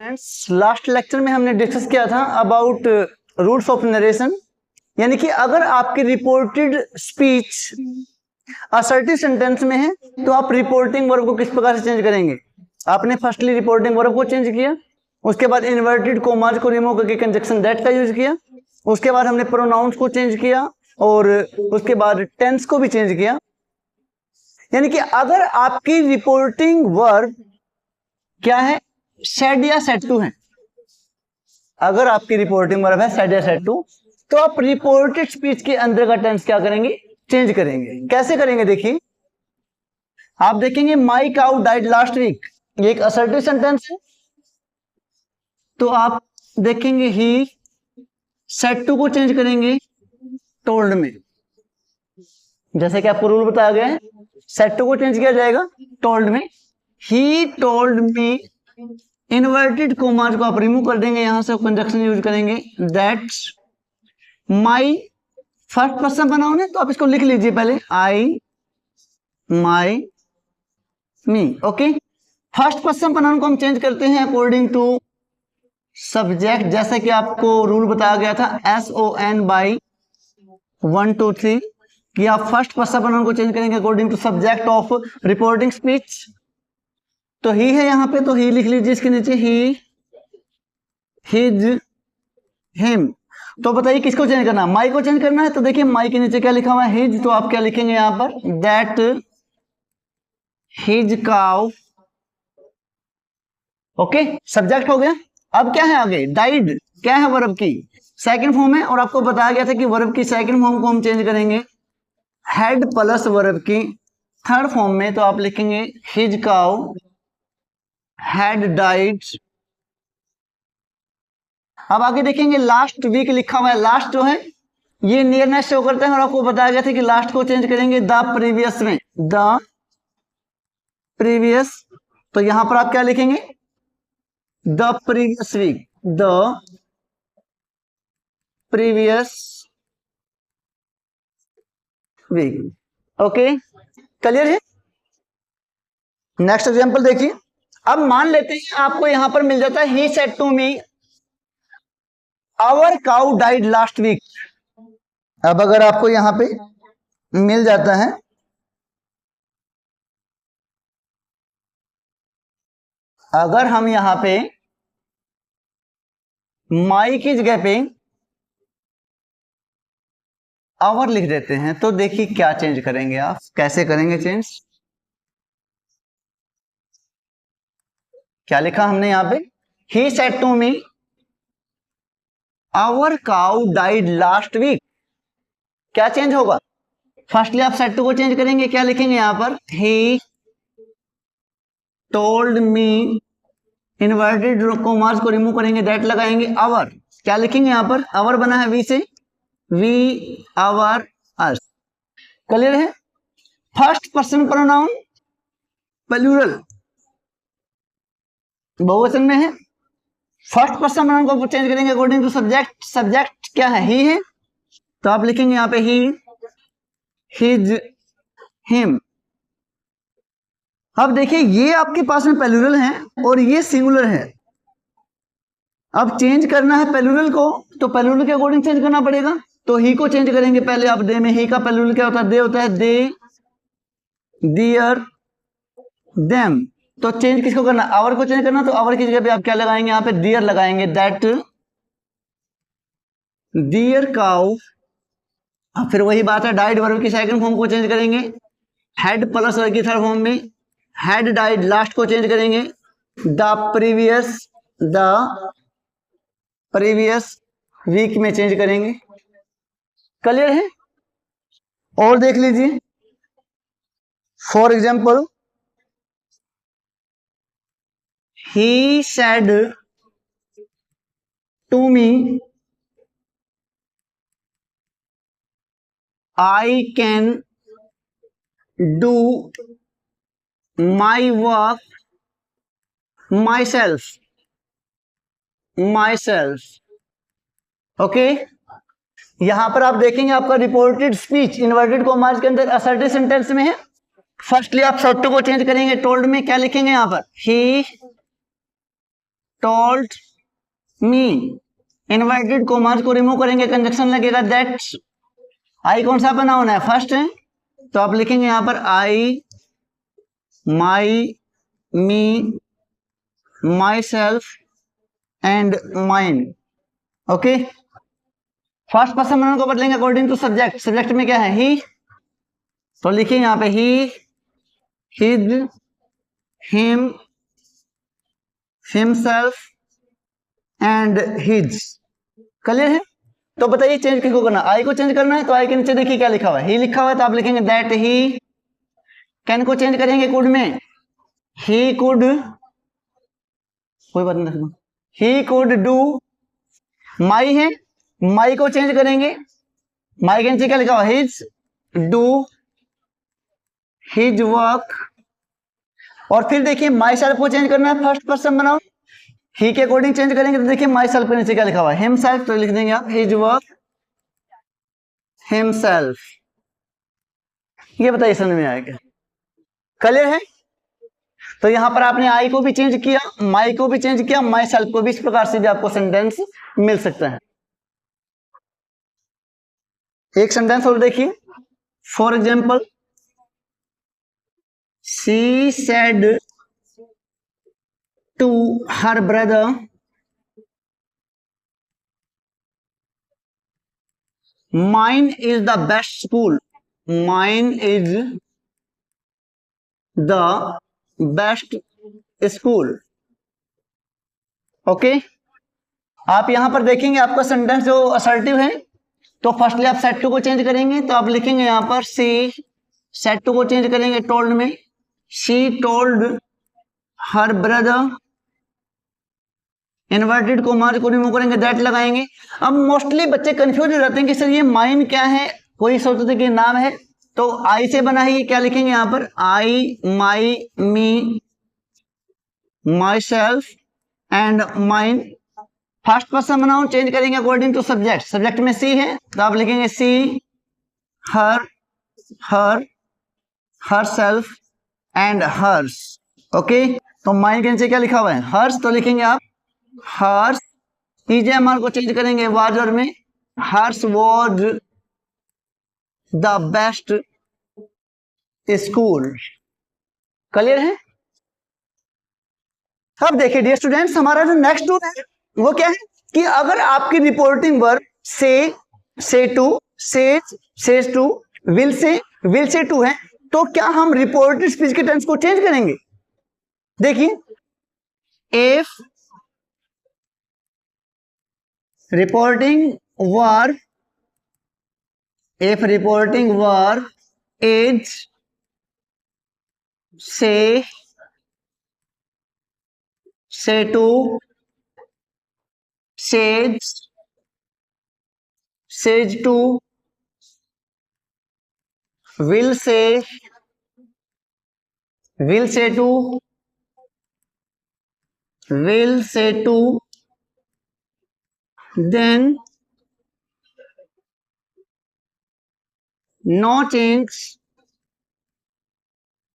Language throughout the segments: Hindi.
फ्रेंड्स, लास्ट लेक्चर में हमने डिस्कस किया था अबाउट रूल्स ऑफ नरेशन, यानी कि अगर आपकी रिपोर्टेड स्पीच असर्टिव सेंटेंस में है तो आप रिपोर्टिंग वर्ब को किस प्रकार से चेंज करेंगे। आपने फर्स्टली रिपोर्टिंग वर्ब को चेंज किया, उसके बाद इन्वर्टेड कोमास को रिमूव करके कंजक्शन दैट का यूज किया, उसके बाद हमने प्रोनाउंस को चेंज किया और उसके बाद टेंस को भी चेंज किया। यानी कि अगर आपकी रिपोर्टिंग वर्ब क्या है, सेड या सेड टू है, अगर आपकी रिपोर्टिंग वर्ब है सेड या सेड टू, तो आप रिपोर्टेड स्पीच के अंदर का टेंस क्या करेंगे, चेंज करेंगे। कैसे करेंगे देखिए, आप देखेंगे माई काउ डाइड लास्ट वीक, ये एक असर्टिव सेंटेंस है, तो आप देखेंगे ही सेड टू को चेंज करेंगे टोल्ड में। जैसे कि आपको रूल बताया गया है, सेड टू को चेंज किया जाएगा टोल्ड में। ही टोल्ड मी, इन्वर्टेड कोमास को आप रिमूव कर देंगे, यहां से कंजक्शन यूज करेंगे दैट्स माई। फर्स्ट पर्सन बनाउन है तो आप इसको लिख लीजिए पहले, आई my me. Okay, first person pronoun को हम चेंज करते हैं अकॉर्डिंग टू सब्जेक्ट, जैसे कि आपको रूल बताया गया था SON बाई 1 2 3 कि आप फर्स्ट पर्सन प्रोनाउन को चेंज करेंगे according to subject of reporting speech. तो ही है यहाँ पे, तो ही लिख लीजिए इसके नीचे, ही हिज हिम। तो बताइए किसको चेंज करना है, माई को चेंज करना है। तो देखिए माई के नीचे क्या लिखा हुआ है, हिज, तो आप क्या लिखेंगे यहाँ पर, that his cow. Okay, subject हो गया। अब क्या है आगे, डाइड क्या है, वर्ब की सेकंड फॉर्म है, और आपको बताया गया था कि वर्ब की सेकंड फॉर्म को हम चेंज करेंगे हेड प्लस वर्ब की थर्ड फॉर्म में। तो आप लिखेंगे हिज काउ हैड डाइड। अब आगे देखेंगे लास्ट वीक लिखा हुआ है, लास्ट जो है ये नियरनेस शो करता है, और आपको बताया गया था कि लास्ट को चेंज करेंगे द प्रीवियस में, द प्रीवियस। तो यहां पर आप क्या लिखेंगे, the previous week, the previous week. Okay, clear है। नेक्स्ट एग्जांपल देखिए। अब मान लेते हैं आपको यहां पर मिल जाता है he said to me our cow died last week. अब अगर आपको यहां पे मिल जाता है, अगर हम यहां पे माई की जगह पे आवर लिख देते हैं, तो देखिए क्या चेंज करेंगे आप, कैसे करेंगे चेंज। क्या लिखा हमने यहां पे, he said to me our cow died last week. क्या चेंज होगा, फर्स्टली आप सेड टू को चेंज करेंगे, क्या लिखेंगे यहां पर, he told me, inverted commas को रिमूव करेंगे दैट लगाएंगे, आवर क्या लिखेंगे यहां पर, आवर बना है वी से, वी आवर अस। क्लियर है। फर्स्ट पर्सन प्रोनाउन प्लूरल बहुवचन में है, फर्स्ट पर्सन प्रोनाउन को चेंज करेंगे अकॉर्डिंग टू सब्जेक्ट। सब्जेक्ट क्या है, ही है, तो आप लिखेंगे यहां पे ही हिज हिम। अब देखिए ये आपके पास में प्लूरल है और ये सिंगुलर है। अब चेंज करना है प्लूरल को, तो प्लूरल के अकॉर्डिंग चेंज करना पड़ेगा। तो ही को चेंज करेंगे पहले आप, दे में ही का प्लूरल क्या होता है, दे होता है, दे दियर देम। तो चेंज किसको करना, आवर को चेंज करना, तो आवर की जगह पे आप क्या लगाएंगे यहाँ पे, दियर लगाएंगे, दैट दियर काउ। अब फिर वही बात है, डाइड वर्ब की सेकंड फॉर्म को चेंज करेंगे हेड प्लस वर्ब की थर्ड फॉर्म में, हैड डाइड लास्ट को चेंज करेंगे द प्रीवियस वीक में चेंज करेंगे। क्लियर है। और देख लीजिए, for example he said to me I can do my work myself। Okay, यहां पर आप देखेंगे आपका रिपोर्टेड स्पीच इन्वर्टेड कोमास के अंदर असर्टिव सेंटेंस में है। फर्स्टली आप सेड टू को चेंज करेंगे टोल्ड में, क्या लिखेंगे यहां पर, he told me. Inverted commas को रिमूव करेंगे, कंजक्शन लगेगा दैट। आई कौन सा नाउन है, फर्स्ट है, तो आप लिखेंगे यहां पर I, my, me, myself and mine. Okay, first person pronoun को बदलेंगे अकॉर्डिंग टू सब्जेक्ट। सब्जेक्ट में क्या है, ही, तो लिखिए यहां पे he, his, him, himself and his. Clear है? तो बताइए चेंज किसको करना, आई को चेंज करना है, तो आई के नीचे देखिए क्या लिखा हुआ है, ही लिखा हुआ है, तो आप लिखेंगे दैट ही। कैन को चेंज करेंगे कुड में, ही कुड, कोई बात नहीं, ही कुड डू। माई है, माई को चेंज करेंगे, माई के नीचे क्या लिखा हुआ, हिज डू हिज वर्क। और फिर देखिए माई सेल्फ को चेंज करना है, फर्स्ट पर्सन बनाओ, ही के अकॉर्डिंग चेंज करेंगे, तो देखिए माई सेल्फ के नीचे क्या लिखा हुआ है, हिमसेल्फ, तो लिख देंगे आप हिज वर्क हिमसेल्फ। ये बताइए समझ में आएगा? क्लियर है? तो यहां पर आपने आई को भी चेंज किया, माई को भी चेंज किया, माई सेल्फ को भी, इस प्रकार से भी आपको सेंटेंस मिल सकता है। एक सेंटेंस और देखिए, for example, she said to her brother, mine is the best school, mine is the best school. Okay, आप यहां पर देखेंगे आपका सेंटेंस जो असर्टिव है, तो फर्स्टली आप सेड टू को चेंज करेंगे, तो आप लिखेंगे यहां पर सी, सेड टू को चेंज करेंगे टोल्ड में, she told her brother, inverted commas को रिमूव करेंगे, दैट लगाएंगे। अब मोस्टली बच्चे कंफ्यूज हो जाते हैं कि सर ये माइन क्या है, कोई सोचते थे कि नाम है, तो आई से बना है, क्या लिखेंगे यहां पर, I, my, me, myself and mine. First person बनाओ चेंज करेंगे अकॉर्डिंग टू सब्जेक्ट। सब्जेक्ट में सी है, तो आप लिखेंगे she, her, her, herself and hers. Okay, तो माइन के नीचे क्या लिखा हुआ है, हर्स, तो लिखेंगे आप हर्स। ईजेएमआर को चेंज करेंगे वाज और में, hers was the best school. Clear है? अब देखिए डियर स्टूडेंट्स, हमारा जो नेक्स्ट रूल है वो क्या है कि अगर आपकी reporting verb say to, says to, will say to है, तो क्या हम रिपोर्टेड स्पीच के टेंस को चेंज करेंगे? देखिए, if reporting verb is say to, says to, will say to, then no change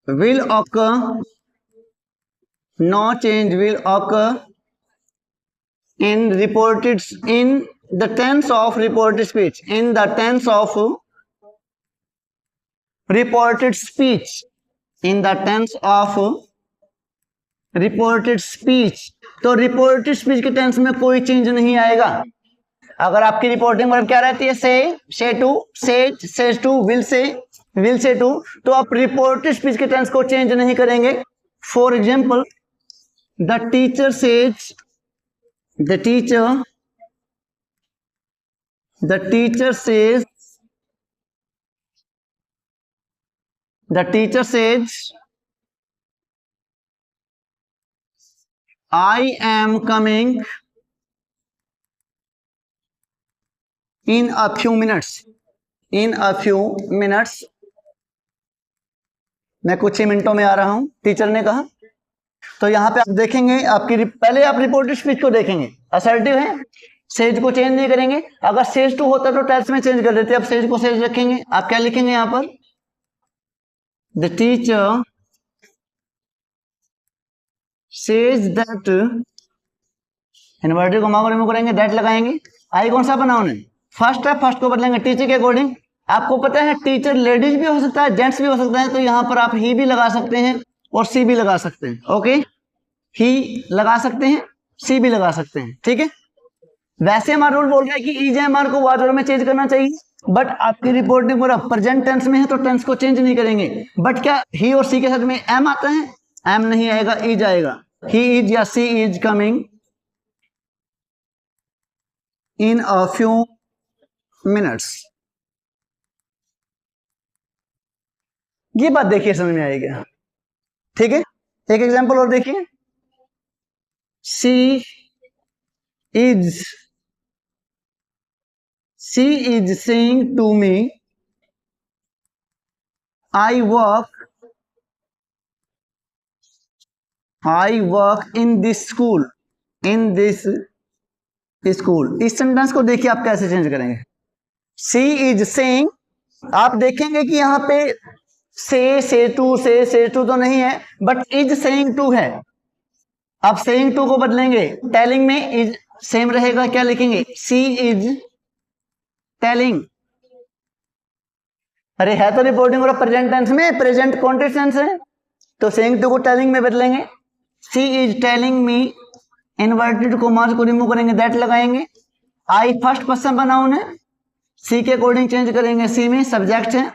will occur in the tense of reported speech, तो रिपोर्टेड स्पीच के टेंस में कोई चेंज नहीं आएगा। अगर आपकी रिपोर्टिंग वर्ब क्या रहती है, say to, says to, will say to, तो आप रिपोर्टेड स्पीच के टेंस को चेंज नहीं करेंगे। For example, the teacher says I am coming in a few minutes, मैं कुछ ही मिनटों में आ रहा हूं, टीचर ने कहा। तो यहां पे आप देखेंगे, पहले आप रिपोर्टेड स्पीच को देखेंगे, असर्टिव है, सेज को चेंज नहीं करेंगे। अगर सेज टू होता तो टेंस में चेंज कर देते, अब सेज को सेज रखेंगे। आप क्या लिखेंगे यहां पर, the teacher says that inverted coma को रिमूव करेंगे, दैट लगाएंगे। आई कौन सा बनाओ ने, फर्स्ट है, फर्स्ट को बदलेंगे टीचर के अकॉर्डिंग। आपको पता है टीचर लेडीज भी हो सकता है, जेंट्स भी हो सकता है, तो यहाँ पर आप ही भी लगा सकते हैं और सी भी लगा सकते हैं। ओके, ही लगा सकते हैं, सी भी लगा सकते हैं, ठीक है। वैसे हमारा रूल बोल रहा है कि ईजेएमआर को वाज में चेंज करना चाहिए, बट आपकी रिपोर्टिंग पूरा प्रेजेंट टेंस में है तो टेंस को चेंज नहीं करेंगे। बट क्या ही और सी के साथ में एम आता है? एम नहीं आएगा, इज आएगा। ही इज या she is coming in a few minutes. ये बात देखिए, समझ में आएगी, ठीक है। एक एग्जांपल और देखिए, सी is saying to me, I work in this school, in this school। इस सेंटेंस को देखिए आप कैसे चेंज करेंगे। सी इज सेइंग, आप देखेंगे कि यहाँ पे से टू तो नहीं है, बट इज सेइंग टू है। आप सेइंग टू को बदलेंगे, टेलिंग में इज सेम रहेगा, क्या लिखेंगे? She is telling. अरे है तो रिपोर्टिंग और प्रेजेंट टेंस में, प्रेजेंट कॉन्टिन्यूअस टेंस है, तो सेइंग टू को टेलिंग में बदलेंगे। She is telling me, inverted commas को रिमूव करेंगे, दैट लगाएंगे। आई फर्स्ट पर्सन बनाओ ने, सी के अकॉर्डिंग चेंज करेंगे, सी में सब्जेक्ट है।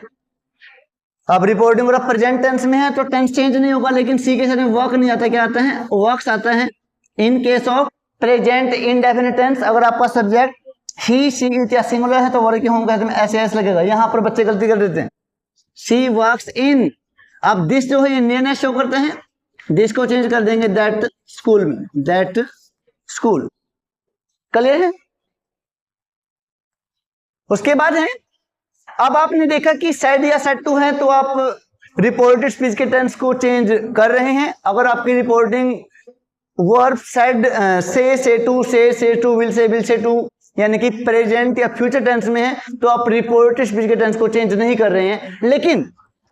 अब रिपोर्टिंग और प्रेजेंट टेंस में है तो टेंस चेंज नहीं होगा, लेकिन सी के साथ में वर्क नहीं आता, क्या आता है? वर्क्स आता है। In case of present indefinite tense, अगर आपका सब्जेक्ट ही, सी इज या सिंगुलर है तो वर्क होम कहते हैं, ऐसे ऐसे लगेगा। यहां पर बच्चे गलती कर देते हैं, सी वर्क्स इन। अब दिस जो है ये नियरनेस शो करते हैं, दिस को चेंज कर देंगे दैट स्कूल में, दैट स्कूल। क्लियर है? उसके बाद है, अब आपने देखा कि सेड या सेड टू है तो आप रिपोर्टेड स्पीच के टेंस को चेंज कर रहे हैं। अगर आपकी रिपोर्टिंग वर्ब सेड, से टू, से टू, विल से टू, यानी कि प्रेजेंट या फ्यूचर टेंस में है तो आप रिपोर्टेड स्पीच के टेंस को चेंज नहीं कर रहे हैं। लेकिन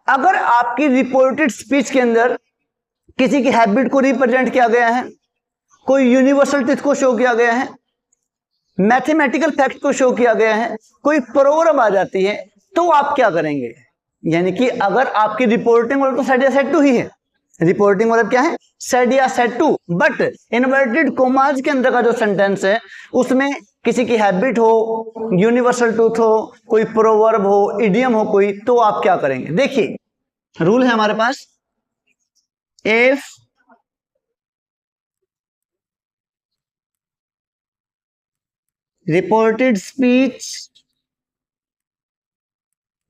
अगर आपकी रिपोर्टेड स्पीच के अंदर किसी की हैबिट को रिप्रेजेंट किया गया है, कोई यूनिवर्सल ट्रुथ को शो किया गया है, मैथमेटिकल फैक्ट को शो किया गया है, कोई प्रोवर्ब आ जाती है, तो आप क्या करेंगे? यानी कि अगर आपकी रिपोर्टिंग वर्ब तो सेड या सेड टू ही है, रिपोर्टिंग वर्ब क्या है? सेड या said to, but inverted commas के अंदर का जो सेंटेंस है उसमें किसी की हैबिट हो, यूनिवर्सल ट्रूथ हो, कोई प्रोवर्ब हो, इडियम हो कोई, तो आप क्या करेंगे? देखिए रूल है हमारे पास, if reported speech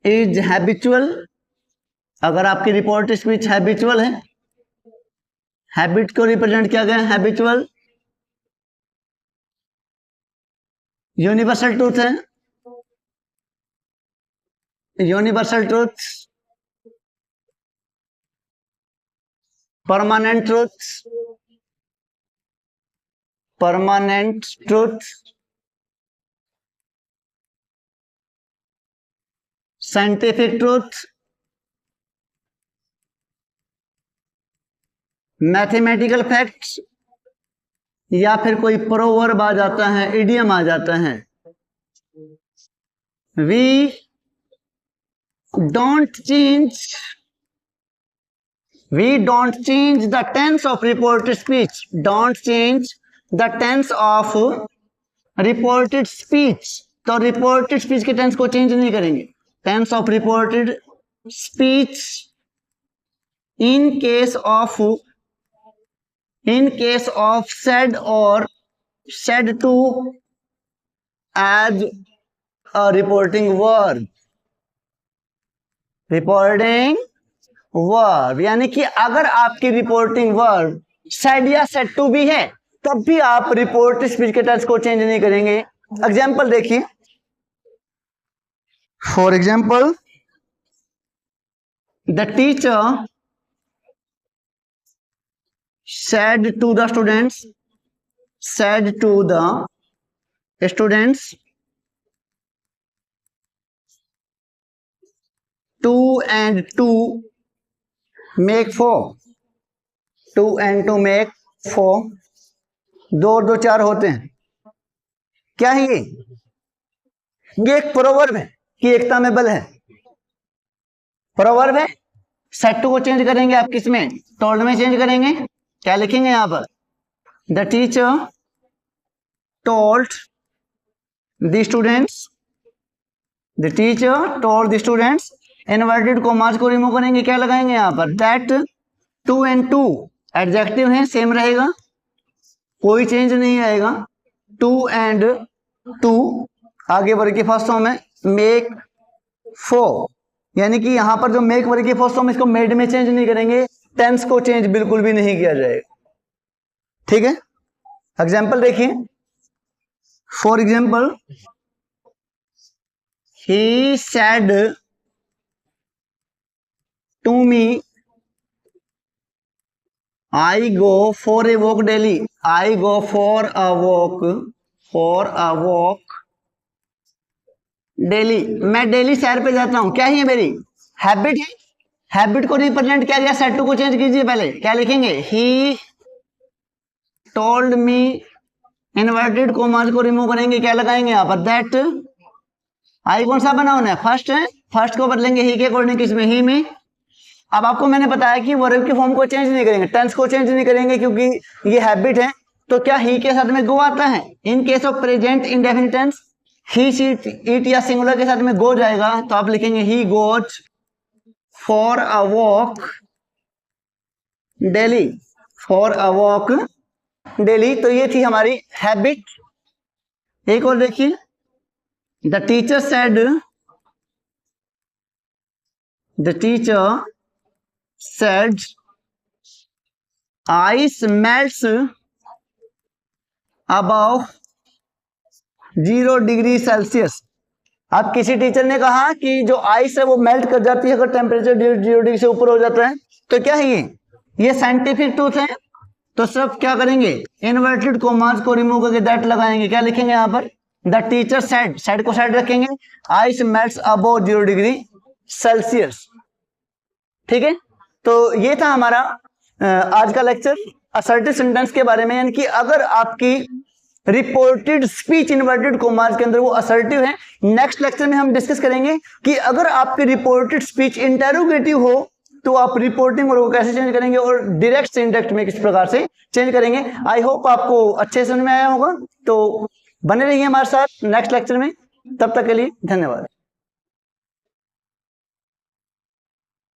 is habitual, अगर आपकी रिपोर्टेड स्पीच हैबिचुअल है, हैबिट को रिप्रेजेंट किया गया, हैबिचुअल, यूनिवर्सल ट्रूथ है, universal truth, permanent truth, permanent truth, scientific truth, mathematical facts, या फिर कोई प्रोवर्ब आ जाता है, इडियम आ जाता है। We don't change the tense of reported speech, don't change the tense of reported speech, तो रिपोर्टेड स्पीच के टेंस को चेंज नहीं करेंगे। Tense of reported speech in case of said or said to as a reporting verb, reporting verb, यानी कि अगर आपकी रिपोर्टिंग वर्ब said या said to भी है तब भी आप रिपोर्ट स्पीच के टेंस को चेंज नहीं करेंगे। एग्जाम्पल देखिए, for example the teacher said to the students, 2 and 2 make 4, 2 and 2 make 4, 2 और 2 4 होते हैं। क्या है ये एक प्रोवर्ब है कि एकता में बल है। प्रोवर्ब है। सेट टू को चेंज करेंगे आप किस में, टोल्ड में चेंज करेंगे। क्या लिखेंगे यहां पर, the teacher told the students, the teacher told the students. Inverted commas को रिमूव करेंगे, क्या लगाएंगे यहां पर, दैट 2 and 2 एडजेक्टिव है, सेम रहेगा, कोई चेंज नहीं आएगा। 2 and 2 आगे वर्ग की फर्स्ट फॉर्म है, मेक 4, यानी कि यहां पर जो मेक वर्ग की फर्स्ट फॉर्म, इसको मेड में चेंज नहीं करेंगे, टेंस को चेंज बिल्कुल भी नहीं किया जाएगा। ठीक है, एग्जाम्पल देखिए। For example, he said to me I go for a walk daily. I go for a walk daily. मैं डेली सैर पे जाता हूं। क्या है ये मेरी हैबिट है। हैबिट को रिप्रेजेंट किया गया, सेट टू को चेंज कीजिए पहले। क्या लिखेंगे, ही टोल्ड मी, इनवर्टेड कॉमास को रिमूव करेंगे, क्या लगाएंगे यहाँ पर, दैट। आई कौन सा बना होना है, फर्स्ट है, फर्स्ट को बदलेंगे ही के अकॉर्डिंग, किसमें, ही में। अब आपको मैंने बताया कि वर्ब की फॉर्म को चेंज नहीं करेंगे, टेंस को चेंज नहीं करेंगे, क्योंकि ये हैबिट है। तो क्या ही के साथ में गो आता है। In case of present indefinite tense he, she, it या सिंगुलर के साथ में गो जाएगा, तो आप लिखेंगे he goes for a walk daily, for a walk daily. तो ये थी हमारी हैबिट। एक और देखिए, the teacher said, the teacher said ice melts above 0 degree Celsius. अब किसी टीचर ने कहा कि जो आइस है वो मेल्ट कर जाती है अगर टेम्परेचर 0 डिग्री से ऊपर हो जाता है। तो क्या है ये साइंटिफिक ट्रूथ है। तो सिर्फ क्या करेंगे, इनवर्टेड कॉमास को रिमूव करके दैट लगाएंगे, क्या लिखेंगे यहाँ पर, द टीचर सेड, सेड को साइड रखेंगे, ice melts above 0 degree Celsius. ठीक है, तो ये था हमारा आज का लेक्चर असर्टिव सेंटेंस के बारे में, यानी कि अगर आपकी रिपोर्टेड स्पीच इन्वर्टेड कॉमास के अंदर वो असर्टिव है। नेक्स्ट लेक्चर में हम डिस्कस करेंगे कि अगर आपकी रिपोर्टेड स्पीच इंटेरोगेटिव हो तो आप रिपोर्टिंग और वो कैसे चेंज करेंगे, और डायरेक्ट से इंडायरेक्ट में किस प्रकार से चेंज करेंगे। आई होप आपको अच्छे समझ में आया होगा। तो बने रहिए हमारे साथ नेक्स्ट लेक्चर में, तब तक के लिए धन्यवाद।